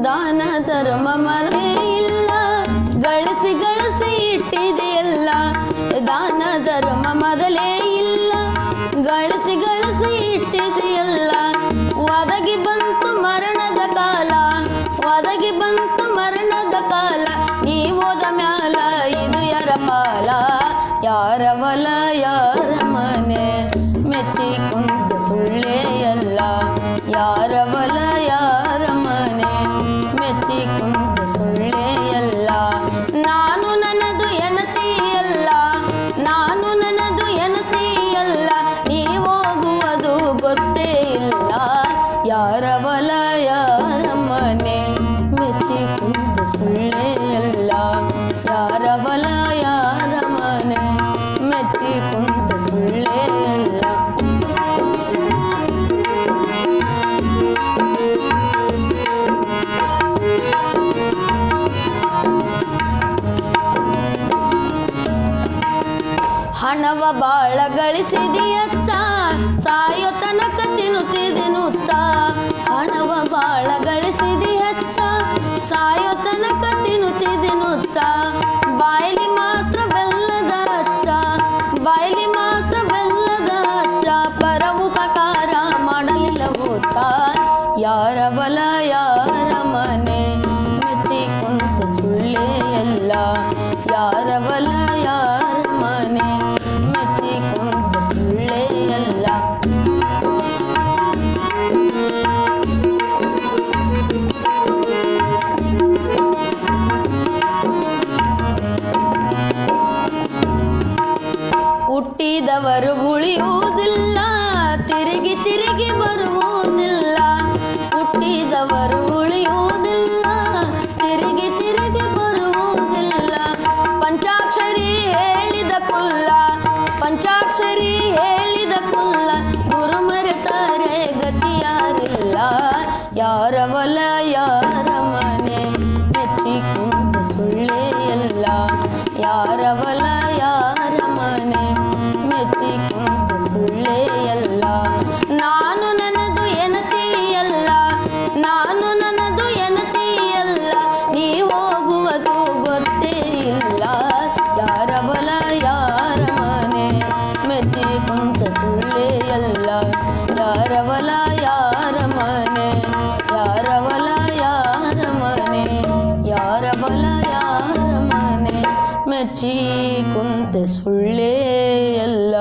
ದಾನ ಧರ್ಮ ಮರೇ ಇಲ್ಲ, ಗಳಿಸಿ ಗಳಿಸಿ ಇಟ್ಟಿದೆಯಲ್ಲ. ದಾನ ಧರ್ಮ ಮೊದಲೇ ಇಲ್ಲ, ಗಳಿಸಿ ಗಳಿಸಿ ಇಟ್ಟಿದೆಯಲ್ಲ. ಒದಗಿ ಬಂತು ಮರಣದ ಕಾಲ, ಒದಗಿ ಬಂತು ಮರಣದ ಕಾಲ. ನೀ ಹೋದ ಮ್ಯಾಲ ಇದು ಯಾರ ಪಾಲ, ಯಾರ ಹೊಲ ಯಾರ ಮನೆ, ಮೆಚ್ಚಿ ಕುಂತ ಸುಳ್ಳೇ ಎಲ್ಲ. ಯಾರ ಹೊಲ ಯಾರ ಮನೆ, ಮೆಚ್ಚಿ ಕುಂತ ಸುಳ್ಳೇ ಎಲ್ಲ. ನಾನು ನನ್ನದು ಎನತಿಯಲ್ಲ, ನಾನು ನನ್ನದು ಎನತಿಯಲ್ಲ. ನೀ ಹೋಗುವುದು ಗೊತ್ತೇ ಇಲ್ಲ, ಯಾರ ಹೊಲ ಯಾರ ಮನೆ, ಮೆಚ್ಚಿ ಕುಂತ ಸುಳ್ಳೇ ಎಲ್ಲ. ಯಾರ ಹೊಲ ಯಾರ ಮನೆ, ಮೆಚ್ಚಿ ಕುಂತ ಸುಳ್ಳೇ ಎಲ್ಲ. ಹಣವ ಬಾಳ ಗಳಿಸಿದೆಯಚ್ಚ, ಸಾಯೋ ತನಕ ತಿನ್ನುತ್ತಿದೆನುಚ್ಚ. ಹಣವ ಬಾಳ ಗಳಿಸಿದೆಯಚ್ಚ, ಸಾಯೋ ತನಕ ತಿನ್ನುತ್ತಿದೆನುಚ್ಚ. ಬಾಯಿಲಿ ಮಾತ್ರ ಬೆಲ್ಲದ ಹಚ್ಚ, ಬಾಯಿಲಿ ಮಾತ್ರ ಬೆಲ್ಲದ ಹಚ್ಚ. ಪರ ಉಪಕಾರ ಮಾಡಲಿಲ್ಲ ಹುಚ್ಚ, ಯಾರ ಹೊಲ ಯಾರ ಮನೆ, ಮೆಚ್ಚಿ ಕುಂತ ಸುಳ್ಳೇ ಎಲ್ಲ. ಯಾರ ಹೊಲ ಯಾರ ಮನೆ, ಮೆಚ್ಚಿ ಕುಂತ ಸುಳ್ಳೇ ಎಲ್ಲ. ಹುಟ್ಟಿದವರು ಉಳಿಯುವುದಿಲ್ಲ, ತಿರುಗಿ ತಿರುಗಿ ಬರುವುದಿಲ್ಲ. ಹುಟ್ಟಿದವರು ಉಳಿಯುವುದಿಲ್ಲ, ತಿರುಗಿ ತಿರುಗಿ ಬರುವುದಿಲ್ಲ. ಪಂಚಾಕ್ಷರಿ ಹೇಳಿದ ಕುಲ್ಲ, ಪಂಚಾಕ್ಷರಿ ಹೇಳಿದ ಕುಲ್ಲ. ಗುರು ಮರೆತರೆ ಗತಿಯಾರಿಲ್ಲ, ಯಾರ ಹೊಲ ಯಾರ ಮನೆ, ಮೆಚ್ಚಿ ಕುಂತ ಸುಳ್ಳೇ ಎಲ್ಲ. ಯಾರ ಹೊಲ ಯಾರ ಮನೆ, ಮೆಚ್ಚಿ ಕುಂತ ಸುಳ್ಳೇ ಎಲ್ಲ. ನಾನು ನನ್ನದು ಎನತಿಯಲ್ಲ, ನಾನು ನನ್ನದು ಎನತಿಯಲ್ಲ. ನೀ ಹೋಗುವುದು ಗೊತ್ತೇ ಇಲ್ಲ, ಯಾರ ಹೊಲ ಯಾರ ಮನೆ, ಮೆಚ್ಚಿ ಕುಂತ ಸುಳ್ಳೇ ಎಲ್ಲ. ಯಾರ ಹೊಲ ಯಾರ ಮನೆ, ಯಾರ ಹೊಲ ಯಾರ ಮನೆ, ಯಾರ ಹೊಲ ಯಾರ ಮನೆ, ಮೆಚ್ಚಿ ಕುಂತ ಸುಳ್ಳೇ ಎಲ್ಲ.